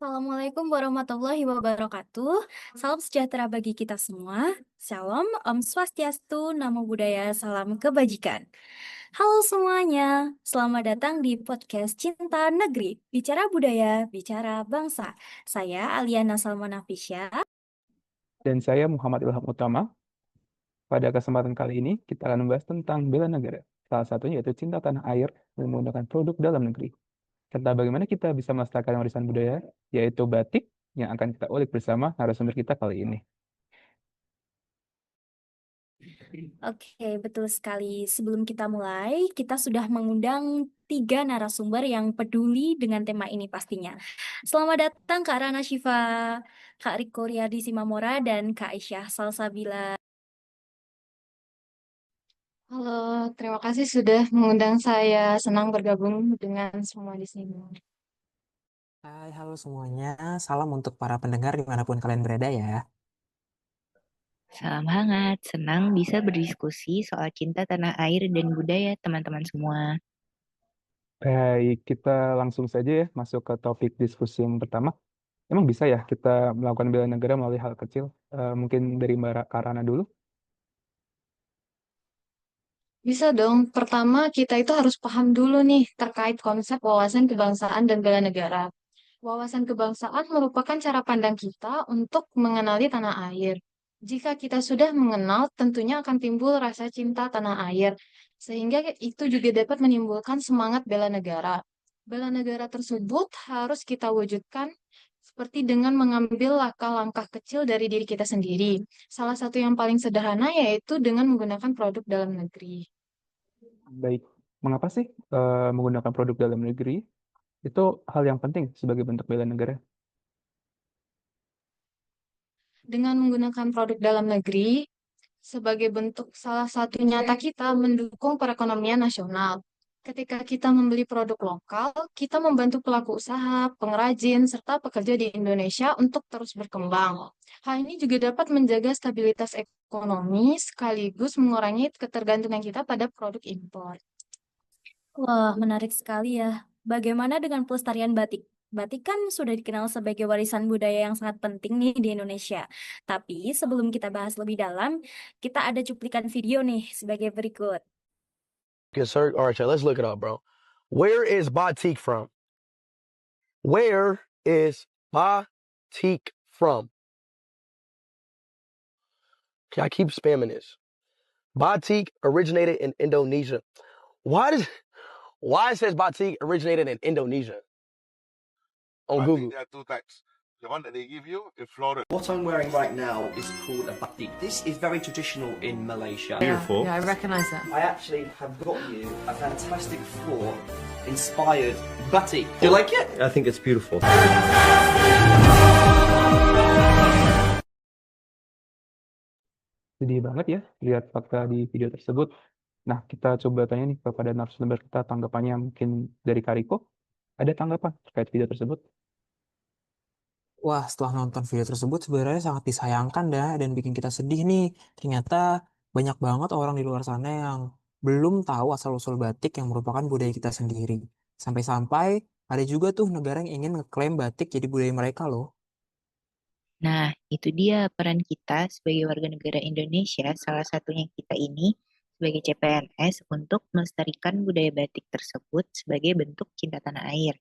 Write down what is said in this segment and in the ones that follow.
Assalamualaikum warahmatullahi wabarakatuh. Salam sejahtera bagi kita semua. Shalom, Om Swastiastu, Namo Buddhaya, Salam Kebajikan. Halo semuanya, selamat datang di podcast Cinta Negeri, Bicara Budaya, Bicara Bangsa. Saya Aliana Salmana Fisya. Dan saya Muhammad Ilham Utama. Pada kesempatan kali ini, kita akan membahas tentang bela negara. Salah satunya yaitu cinta tanah air dan menggunakan produk dalam negeri. Serta bagaimana kita bisa melestarikan warisan budaya, yaitu batik, yang akan kita ulik bersama narasumber kita kali ini. Oke, betul sekali. Sebelum kita mulai, kita sudah mengundang 3 narasumber yang peduli dengan tema ini pastinya. Selamat datang Kak Rana Shiva, Kak Riko Riyadi Simamora, dan Kak Aisyah Salsabila. Halo, terima kasih sudah mengundang saya. Senang bergabung dengan semua di sini. Hai, halo semuanya. Salam untuk para pendengar dimanapun kalian berada ya. Salam hangat, senang bisa berdiskusi soal cinta tanah air dan budaya teman-teman semua. Baik, kita langsung saja ya masuk ke topik diskusi yang pertama. Emang bisa ya kita melakukan bela negara melalui hal kecil? Mungkin dari Mbak Karana dulu. Bisa dong. Pertama, kita itu harus paham dulu nih terkait konsep wawasan kebangsaan dan bela negara. Wawasan kebangsaan merupakan cara pandang kita untuk mengenali tanah air. Jika kita sudah mengenal, tentunya akan timbul rasa cinta tanah air, sehingga itu juga dapat menimbulkan semangat bela negara. Bela negara tersebut harus kita wujudkan seperti dengan mengambil langkah-langkah kecil dari diri kita sendiri. Salah satu yang paling sederhana yaitu dengan menggunakan produk dalam negeri. Baik, mengapa sih menggunakan produk dalam negeri itu hal yang penting sebagai bentuk bela negara? Dengan menggunakan produk dalam negeri, sebagai bentuk salah satu nyata kita mendukung perekonomian nasional. Ketika kita membeli produk lokal, kita membantu pelaku usaha, pengrajin, serta pekerja di Indonesia untuk terus berkembang. Hal ini juga dapat menjaga stabilitas ekonomi sekaligus mengurangi ketergantungan kita pada produk impor. Wah, menarik sekali ya. Bagaimana dengan pelestarian batik? Batik kan sudah dikenal sebagai warisan budaya yang sangat penting nih di Indonesia. Tapi sebelum kita bahas lebih dalam, kita ada cuplikan video nih sebagai berikut. Yes, sir. All right, y'all, let's look it up, bro. Where is batik from? Where is batik from? Okay, I keep spamming this. Batik originated in Indonesia. Why it says batik originated in Indonesia on I Google? think there are two types. The one that they give you is floral. What I'm wearing right now is called a batik. This is very traditional in Malaysia. Beautiful. Yeah, I recognize that. I actually have got you a fantastic floor inspired batik. Do you like it? I think it's beautiful. Sedih banget ya lihat fakta di video tersebut. Nah, kita coba tanya nih kepada narasumber kita tanggapannya mungkin dari Kariko. Ada tanggapan terkait video tersebut? Wah, setelah nonton video tersebut sebenarnya sangat disayangkan dan bikin kita sedih nih. Ternyata banyak banget orang di luar sana yang belum tahu asal-usul batik yang merupakan budaya kita sendiri. Sampai-sampai ada juga tuh negara yang ingin ngeklaim batik jadi budaya mereka loh. Nah, itu dia peran kita sebagai warga negara Indonesia, salah satunya kita ini sebagai CPNS untuk melestarikan budaya batik tersebut sebagai bentuk cinta tanah air.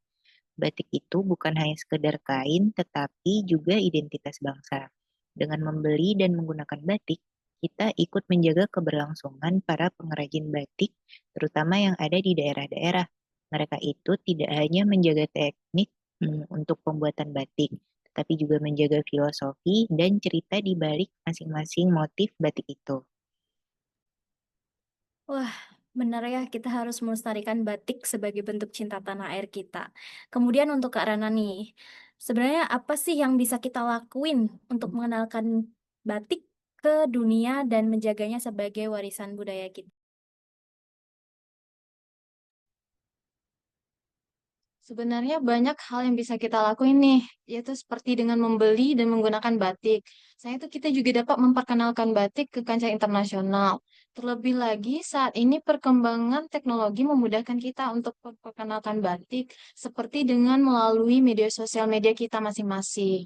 Batik itu bukan hanya sekedar kain, tetapi juga identitas bangsa. Dengan membeli dan menggunakan batik, kita ikut menjaga keberlangsungan para pengrajin batik, terutama yang ada di daerah-daerah. Mereka itu tidak hanya menjaga teknik untuk pembuatan batik, tetapi juga menjaga filosofi dan cerita di balik masing-masing motif batik itu. Wah, benar ya, kita harus melestarikan batik sebagai bentuk cinta tanah air kita. Kemudian untuk Kak Rana nih, sebenarnya apa sih yang bisa kita lakuin untuk mengenalkan batik ke dunia dan menjaganya sebagai warisan budaya kita? Sebenarnya banyak hal yang bisa kita lakuin nih, yaitu seperti dengan membeli dan menggunakan batik. Selain itu kita juga dapat memperkenalkan batik ke kancah internasional. Terlebih lagi, saat ini perkembangan teknologi memudahkan kita untuk memperkenalkan batik seperti dengan melalui media sosial media kita masing-masing.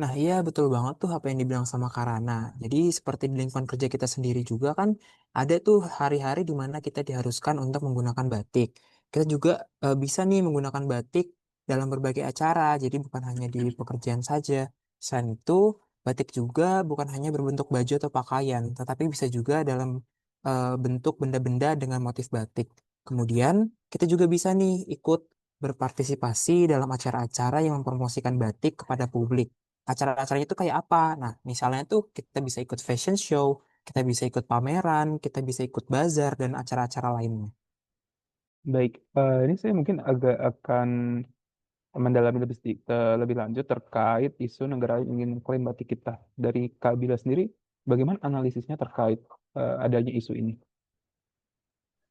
Nah, iya betul banget tuh apa yang dibilang sama Karana. Jadi seperti di lingkungan kerja kita sendiri juga kan ada tuh hari-hari di mana kita diharuskan untuk menggunakan batik. Kita juga bisa nih menggunakan batik dalam berbagai acara. Jadi bukan hanya di pekerjaan saja. Selain itu, batik juga bukan hanya berbentuk baju atau pakaian, tetapi bisa juga dalam bentuk benda-benda dengan motif batik. Kemudian kita juga bisa nih ikut berpartisipasi dalam acara-acara yang mempromosikan batik kepada publik. Acara-acaranya itu kayak apa? Nah, misalnya tuh kita bisa ikut fashion show, kita bisa ikut pameran, kita bisa ikut bazar, dan acara-acara lainnya. Baik, ini saya mungkin agak akan mendalami lebih lanjut terkait isu negara yang ingin mengklaim batik kita. Dari Kak Bila sendiri, bagaimana analisisnya terkait adanya isu ini?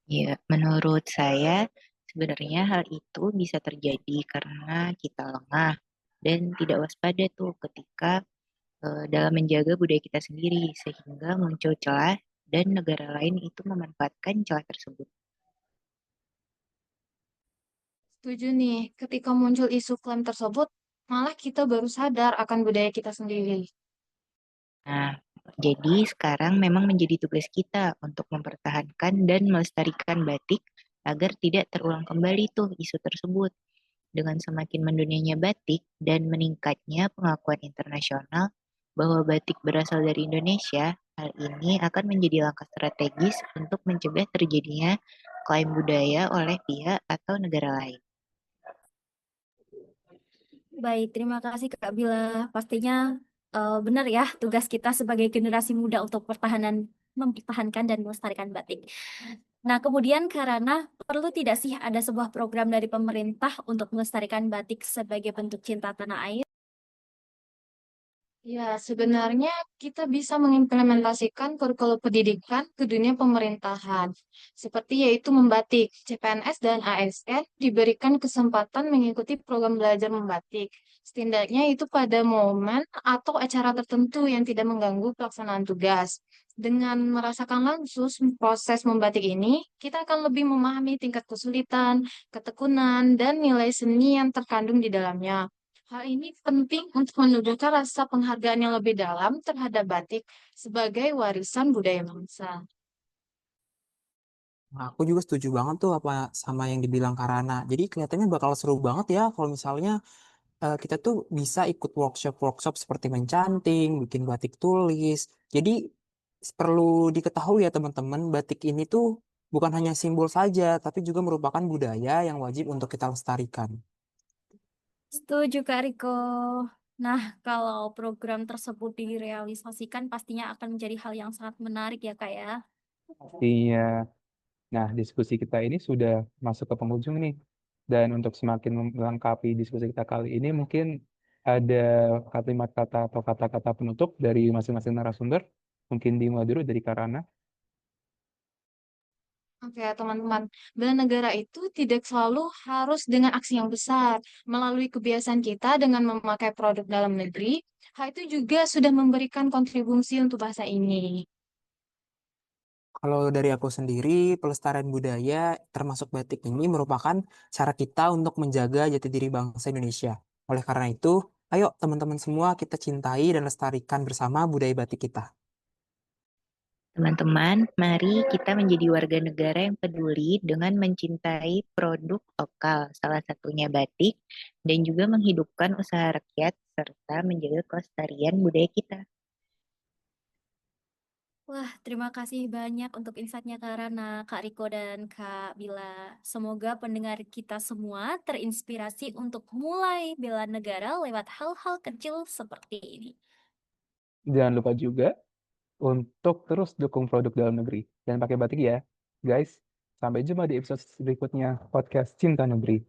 Ya, menurut saya sebenarnya hal itu bisa terjadi karena kita lengah dan tidak waspada tuh ketika dalam menjaga budaya kita sendiri sehingga muncul celah dan negara lain itu memanfaatkan celah tersebut. Setuju nih, ketika muncul isu klaim tersebut, malah kita baru sadar akan budaya kita sendiri. Nah, jadi sekarang memang menjadi tugas kita untuk mempertahankan dan melestarikan batik agar tidak terulang kembali tuh isu tersebut. Dengan semakin mendunianya batik dan meningkatnya pengakuan internasional bahwa batik berasal dari Indonesia, hal ini akan menjadi langkah strategis untuk mencegah terjadinya klaim budaya oleh pihak atau negara lain. Baik, terima kasih Kak Bila. Pastinya benar ya tugas kita sebagai generasi muda untuk mempertahankan dan melestarikan batik. Nah, kemudian karena perlu tidak sih ada sebuah program dari pemerintah untuk melestarikan batik sebagai bentuk cinta tanah air? Ya, sebenarnya kita bisa mengimplementasikan kurikulum pendidikan ke dunia pemerintahan, seperti yaitu membatik. CPNS dan ASN diberikan kesempatan mengikuti program belajar membatik. Setidaknya itu pada momen atau acara tertentu yang tidak mengganggu pelaksanaan tugas. Dengan merasakan langsung proses membatik ini, kita akan lebih memahami tingkat kesulitan, ketekunan, dan nilai seni yang terkandung di dalamnya. Hal ini penting untuk menunjukkan rasa penghargaan yang lebih dalam terhadap batik sebagai warisan budaya bangsa. Nah, aku juga setuju banget tuh apa sama yang dibilang Karana. Jadi kelihatannya bakal seru banget ya kalau misalnya kita tuh bisa ikut workshop-workshop seperti mencanting, bikin batik tulis. Jadi perlu diketahui ya teman-teman, batik ini tuh bukan hanya simbol saja, tapi juga merupakan budaya yang wajib untuk kita lestarikan. Setuju Kak Riko. Nah, kalau program tersebut direalisasikan pastinya akan menjadi hal yang sangat menarik ya Kak ya. Iya. Nah, diskusi kita ini sudah masuk ke penghujung nih. Dan untuk semakin melengkapi diskusi kita kali ini, mungkin ada kalimat kata atau kata-kata penutup dari masing-masing narasumber. Mungkin dimulai dulu dari Karana. Oke, teman-teman. Bela negara itu tidak selalu harus dengan aksi yang besar. Melalui kebiasaan kita dengan memakai produk dalam negeri, hal itu juga sudah memberikan kontribusi untuk bahasa ini. Kalau dari aku sendiri, pelestarian budaya termasuk batik ini merupakan cara kita untuk menjaga jati diri bangsa Indonesia. Oleh karena itu, ayo teman-teman semua kita cintai dan lestarikan bersama budaya batik kita. Teman-teman, mari kita menjadi warga negara yang peduli dengan mencintai produk lokal, salah satunya batik, dan juga menghidupkan usaha rakyat serta menjaga kelestarian budaya kita. Wah, terima kasih banyak untuk insight-nya Kak Rana, Kak Riko, dan Kak Bila. Semoga pendengar kita semua terinspirasi untuk mulai bela negara lewat hal-hal kecil seperti ini. Jangan lupa juga untuk terus dukung produk dalam negeri. Dan pakai batik ya. Guys, sampai jumpa di episode berikutnya podcast Cinta Negeri.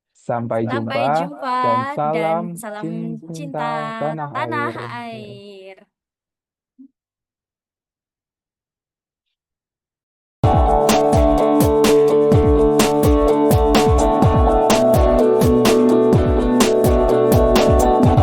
Sampai Sampai jumpa jumpa dan dan salam salam cinta cinta tanah tanah air. air.